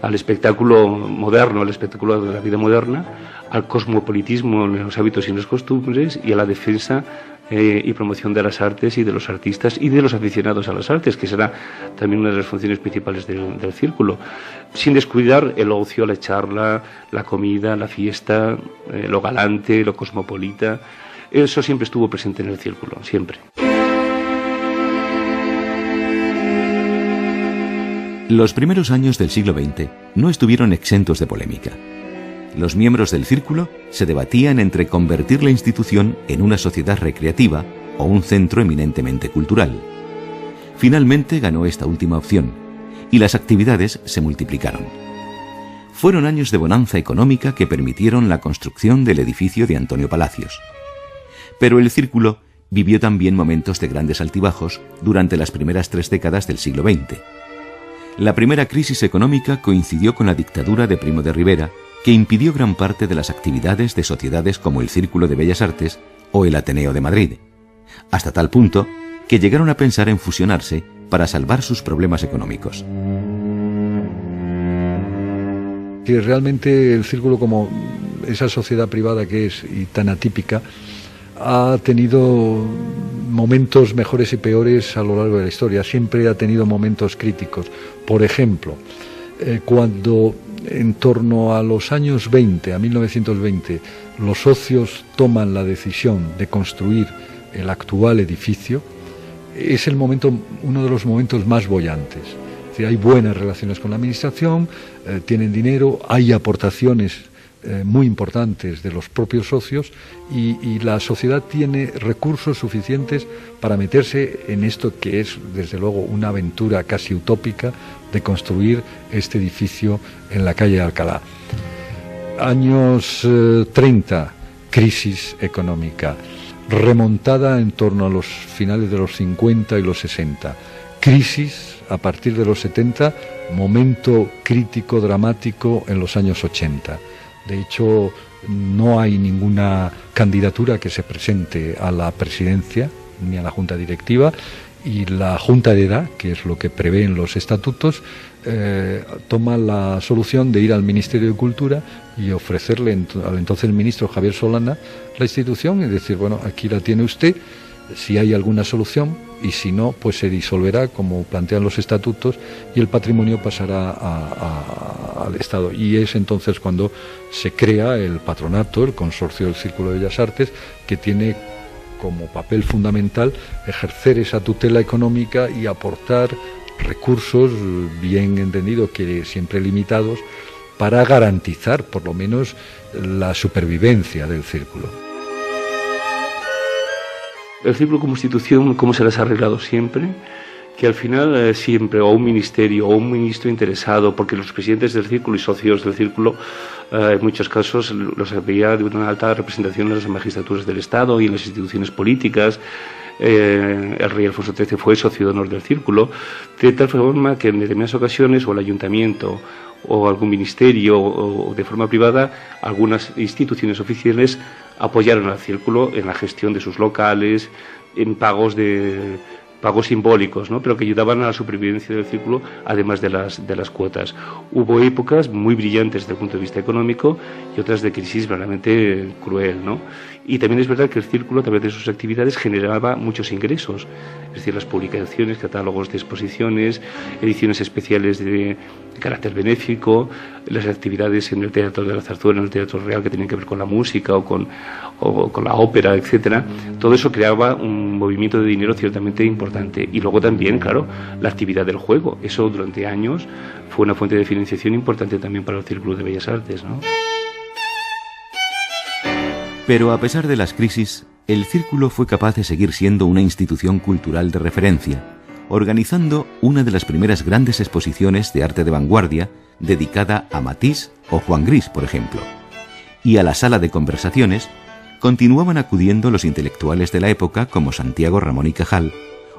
al espectáculo moderno, al espectáculo de la vida moderna, al cosmopolitismo en los hábitos y en las costumbres, y a la defensa y promoción de las artes y de los artistas y de los aficionados a las artes, que será también una de las funciones principales del círculo, sin descuidar el ocio, la charla, la comida, la fiesta, lo galante, lo cosmopolita. Eso siempre estuvo presente en el círculo, siempre. Los primeros años del siglo XX no estuvieron exentos de polémica. Los miembros del círculo se debatían entre convertir la institución en una sociedad recreativa o un centro eminentemente cultural. Finalmente ganó esta última opción, y las actividades se multiplicaron. Fueron años de bonanza económica que permitieron la construcción del edificio de Antonio Palacios. Pero el círculo vivió también momentos de grandes altibajos durante las primeras 3 décadas del siglo XX. La primera crisis económica coincidió con la dictadura de Primo de Rivera, que impidió gran parte de las actividades de sociedades como el Círculo de Bellas Artes o el Ateneo de Madrid, hasta tal punto que llegaron a pensar en fusionarse para salvar sus problemas económicos. Que realmente el círculo, como esa sociedad privada que es y tan atípica, ha tenido momentos mejores y peores a lo largo de la historia. Siempre ha tenido momentos críticos. Por ejemplo, cuando en torno a los años 20, a 1920, los socios toman la decisión de construir el actual edificio, es el momento, uno de los momentos más bollantes. Es decir, hay buenas relaciones con la administración, tienen dinero, hay aportaciones muy importantes de los propios socios, y la sociedad tiene recursos suficientes para meterse en esto que es, desde luego, una aventura casi utópica de construir este edificio en la calle de Alcalá. Años 30, crisis económica, remontada en torno a los finales de los 50 y los 60, crisis a partir de los 70, momento crítico, dramático en los años 80. De hecho, no hay ninguna candidatura que se presente a la presidencia ni a la junta directiva, y la junta de edad, que es lo que prevén los estatutos, toma la solución de ir al Ministerio de Cultura y ofrecerle al entonces ministro Javier Solana la institución y decir, bueno, aquí la tiene usted, si hay alguna solución, y si no, pues se disolverá como plantean los estatutos y el patrimonio pasará al Estado. Y es entonces cuando se crea el patronato, el consorcio del Círculo de Bellas Artes, que tiene como papel fundamental ejercer esa tutela económica y aportar recursos, bien entendido que siempre limitados, para garantizar por lo menos la supervivencia del círculo. El círculo como institución, ¿cómo se las ha arreglado siempre? Que al final siempre o un ministerio o un ministro interesado, porque los presidentes del círculo y socios del círculo en muchos casos los había de una alta representación en las magistraturas del Estado y en las instituciones políticas. El rey Alfonso XIII fue socio de honor del círculo, de tal forma que en determinadas ocasiones o el ayuntamiento o algún ministerio o de forma privada algunas instituciones oficiales apoyaron al círculo en la gestión de sus locales, en pagos simbólicos, ¿no? Pero que ayudaban a la supervivencia del círculo, además de las cuotas. Hubo épocas muy brillantes desde el punto de vista económico y otras de crisis verdaderamente cruel, ¿no? Y también es verdad que el círculo, a través de sus actividades, generaba muchos ingresos, es decir, las publicaciones, catálogos de exposiciones, ediciones especiales de carácter benéfico, las actividades en el Teatro de la Zarzuela, en el Teatro Real, que tenían que ver con la música o con la ópera, etcétera. Todo eso creaba un movimiento de dinero ciertamente importante. Y luego también, claro, la actividad del juego. Eso durante años fue una fuente de financiación importante también para el Círculo de Bellas Artes, ¿no? Pero a pesar de las crisis, el Círculo fue capaz de seguir siendo una institución cultural de referencia, organizando una de las primeras grandes exposiciones de arte de vanguardia dedicada a Matisse o Juan Gris, por ejemplo. Y a la sala de conversaciones continuaban acudiendo los intelectuales de la época como Santiago Ramón y Cajal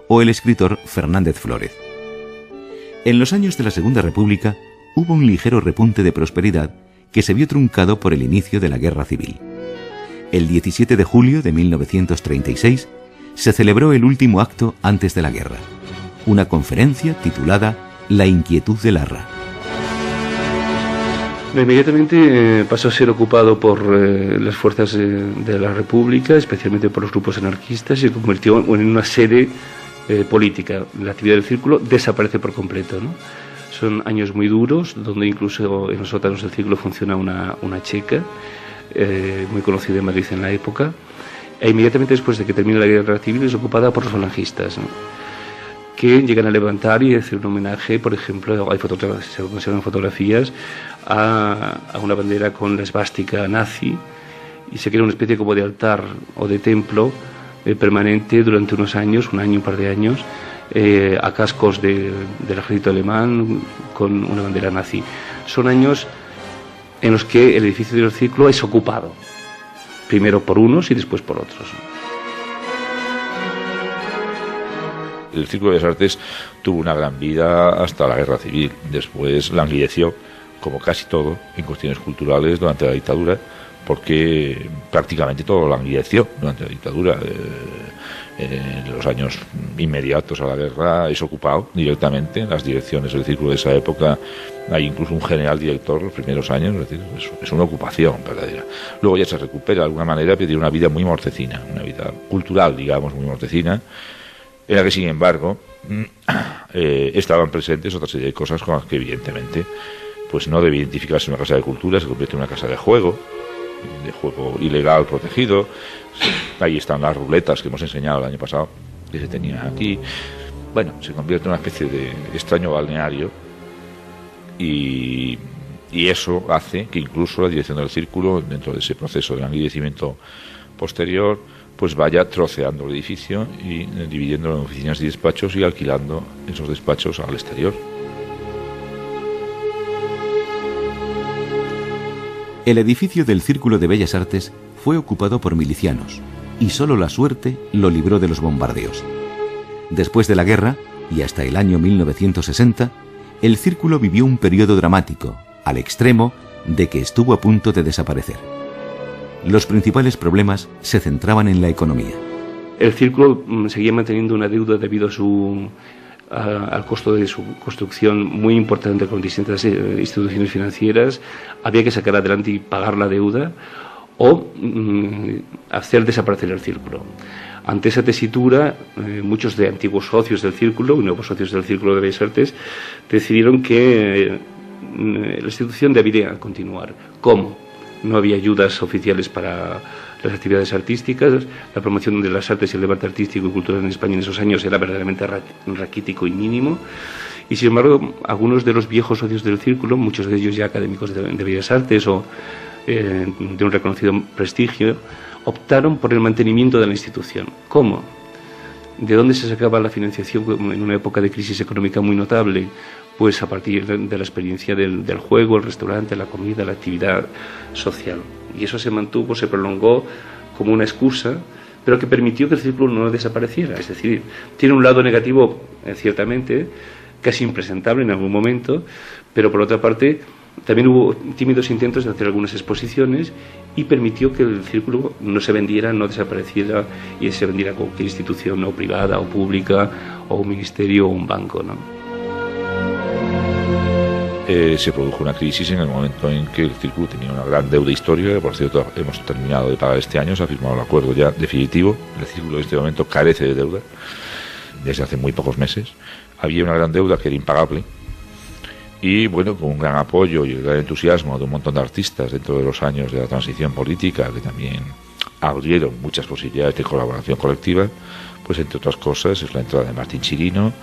o el escritor Fernández Flórez. En los años de la Segunda República hubo un ligero repunte de prosperidad que se vio truncado por el inicio de la Guerra Civil. El 17 de julio de 1936 se celebró el último acto antes de la guerra, una conferencia titulada La inquietud de Larra. Inmediatamente pasó a ser ocupado por las fuerzas de la República, especialmente por los grupos anarquistas, y se convirtió en una sede política. La actividad del Círculo desaparece por completo, ¿no? Son años muy duros, donde incluso en los sótanos del Círculo funciona una checa, muy conocida en Madrid en la época, e inmediatamente después de que termine la Guerra Civil es ocupada por los falangistas, ¿no? Que llegan a levantar y hacer un homenaje, por ejemplo, se conservan fotografías a una bandera con la esvástica nazi, y se crea una especie como de altar o de templo permanente durante unos años, un par de años, a cascos del ejército alemán con una bandera nazi. Son años en los que el edificio del Círculo es ocupado, primero por unos y después por otros. El Círculo de Bellas Artes tuvo una gran vida hasta la Guerra Civil. Después languideció, como casi todo, en cuestiones culturales durante la dictadura, porque prácticamente todo languideció durante la dictadura. En los años inmediatos a la guerra es ocupado directamente en las direcciones del Círculo de esa época. Hay incluso un general director los primeros años, es decir, es una ocupación verdadera. Luego ya se recupera de alguna manera, pero tiene una vida muy mortecina, una vida cultural, digamos, muy mortecina, en la que, sin embargo, estaban presentes otra serie de cosas con las que, evidentemente, pues no debe identificarse una casa de cultura, se convierte en una casa de juego ilegal protegido. Ahí están las ruletas que hemos enseñado el año pasado, que se tenían aquí. Bueno, se convierte en una especie de extraño balneario, y eso hace que incluso la dirección del Círculo, dentro de ese proceso de languidecimiento posterior, pues vaya troceando el edificio y dividiéndolo en oficinas y despachos y alquilando esos despachos al exterior. El edificio del Círculo de Bellas Artes fue ocupado por milicianos y solo la suerte lo libró de los bombardeos. Después de la guerra y hasta el año 1960, el Círculo vivió un periodo dramático, al extremo de que estuvo a punto de desaparecer. Los principales problemas se centraban en la economía. El Círculo seguía manteniendo una deuda debido al costo de su construcción muy importante con distintas instituciones financieras. Había que sacar adelante y pagar la deuda o hacer desaparecer el Círculo. Ante esa tesitura, muchos de antiguos socios del Círculo y nuevos socios del Círculo de Bellas Artes decidieron que la institución debía continuar. ¿Cómo? No había ayudas oficiales para las actividades artísticas, la promoción de las artes y el debate artístico y cultural en España en esos años era verdaderamente raquítico y mínimo. Y sin embargo, algunos de los viejos socios del círculo, muchos de ellos ya académicos de Bellas Artes o de un reconocido prestigio, optaron por el mantenimiento de la institución. ¿Cómo? ¿De dónde se sacaba la financiación en una época de crisis económica muy notable? Pues a partir de la experiencia del juego, el restaurante, la comida, la actividad social. Y eso se mantuvo, se prolongó como una excusa, pero que permitió que el círculo no desapareciera. Es decir, tiene un lado negativo, ciertamente, casi impresentable en algún momento, pero por otra parte también hubo tímidos intentos de hacer algunas exposiciones y permitió que el círculo no se vendiera, no desapareciera y se vendiera a cualquier institución o privada o pública o un ministerio o un banco, ¿no? Se produjo una crisis en el momento en que el círculo tenía una gran deuda histórica, que por cierto hemos terminado de pagar este año, se ha firmado el acuerdo ya definitivo. El círculo en este momento carece de deuda desde hace muy pocos meses. Había una gran deuda que era impagable y bueno, con un gran apoyo y el gran entusiasmo de un montón de artistas dentro de los años de la transición política, que también abrieron muchas posibilidades de colaboración colectiva, pues entre otras cosas es la entrada de Martín Chirino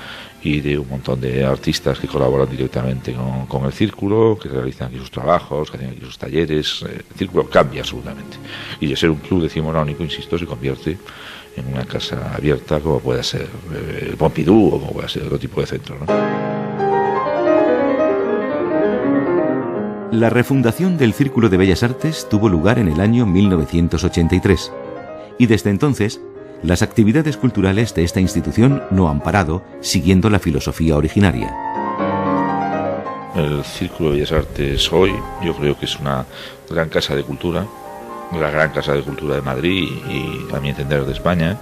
y de un montón de artistas que colaboran directamente con el círculo, que realizan aquí sus trabajos, que hacen aquí sus talleres. El círculo cambia absolutamente y de ser un club decimonónico, insisto, se convierte en una casa abierta como puede ser el Pompidou o como puede ser otro tipo de centro, ¿no? La refundación del Círculo de Bellas Artes tuvo lugar en el año 1983 y desde entonces las actividades culturales de esta institución no han parado, siguiendo la filosofía originaria. El Círculo de Bellas Artes hoy yo creo que es una gran casa de cultura, la gran casa de cultura de Madrid y a mi entender de España,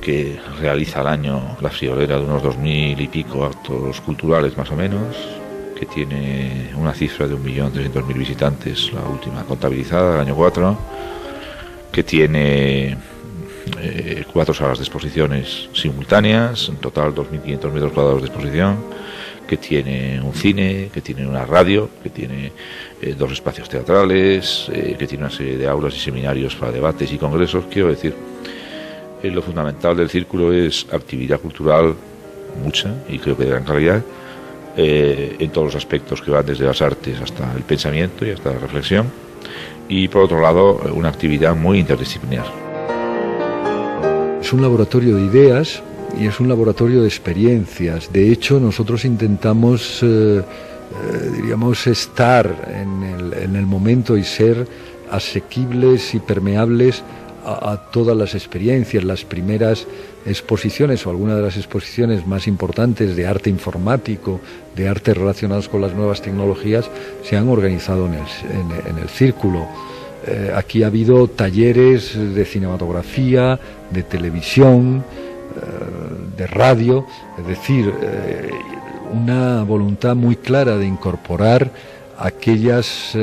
que realiza al año la friolera de unos 2000 y pico actos culturales más o menos, que tiene una cifra de 1.300.000 visitantes, la última contabilizada, el año 4, que tiene 4 salas de exposiciones simultáneas, en total 2.500 metros cuadrados de exposición, que tiene un cine, que tiene una radio, que tiene 2 espacios teatrales, que tiene una serie de aulas y seminarios para debates y congresos. Quiero decir, lo fundamental del círculo es actividad cultural, mucha, y creo que de gran calidad, en todos los aspectos que van desde las artes hasta el pensamiento y hasta la reflexión, y por otro lado una actividad muy interdisciplinar. Es un laboratorio de ideas y es un laboratorio de experiencias. De hecho, nosotros intentamos, diríamos, estar en el momento y ser asequibles y permeables a todas las experiencias. Las primeras exposiciones o algunas de las exposiciones más importantes de arte informático, de arte relacionados con las nuevas tecnologías, se han organizado en el círculo. Aquí ha habido talleres de cinematografía, de televisión, de radio, es decir, una voluntad muy clara de incorporar aquellas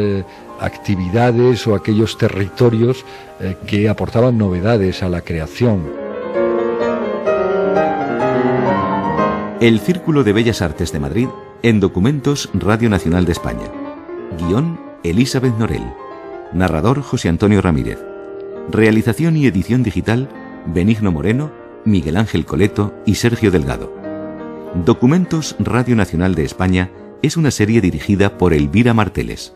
actividades o aquellos territorios que aportaban novedades a la creación. El Círculo de Bellas Artes de Madrid en Documentos Radio Nacional de España. Guión Elizabeth Norell. Narrador José Antonio Ramírez. Realización y edición digital Benigno Moreno, Miguel Ángel Coleto y Sergio Delgado. Documentos Radio Nacional de España es una serie dirigida por Elvira Marteles.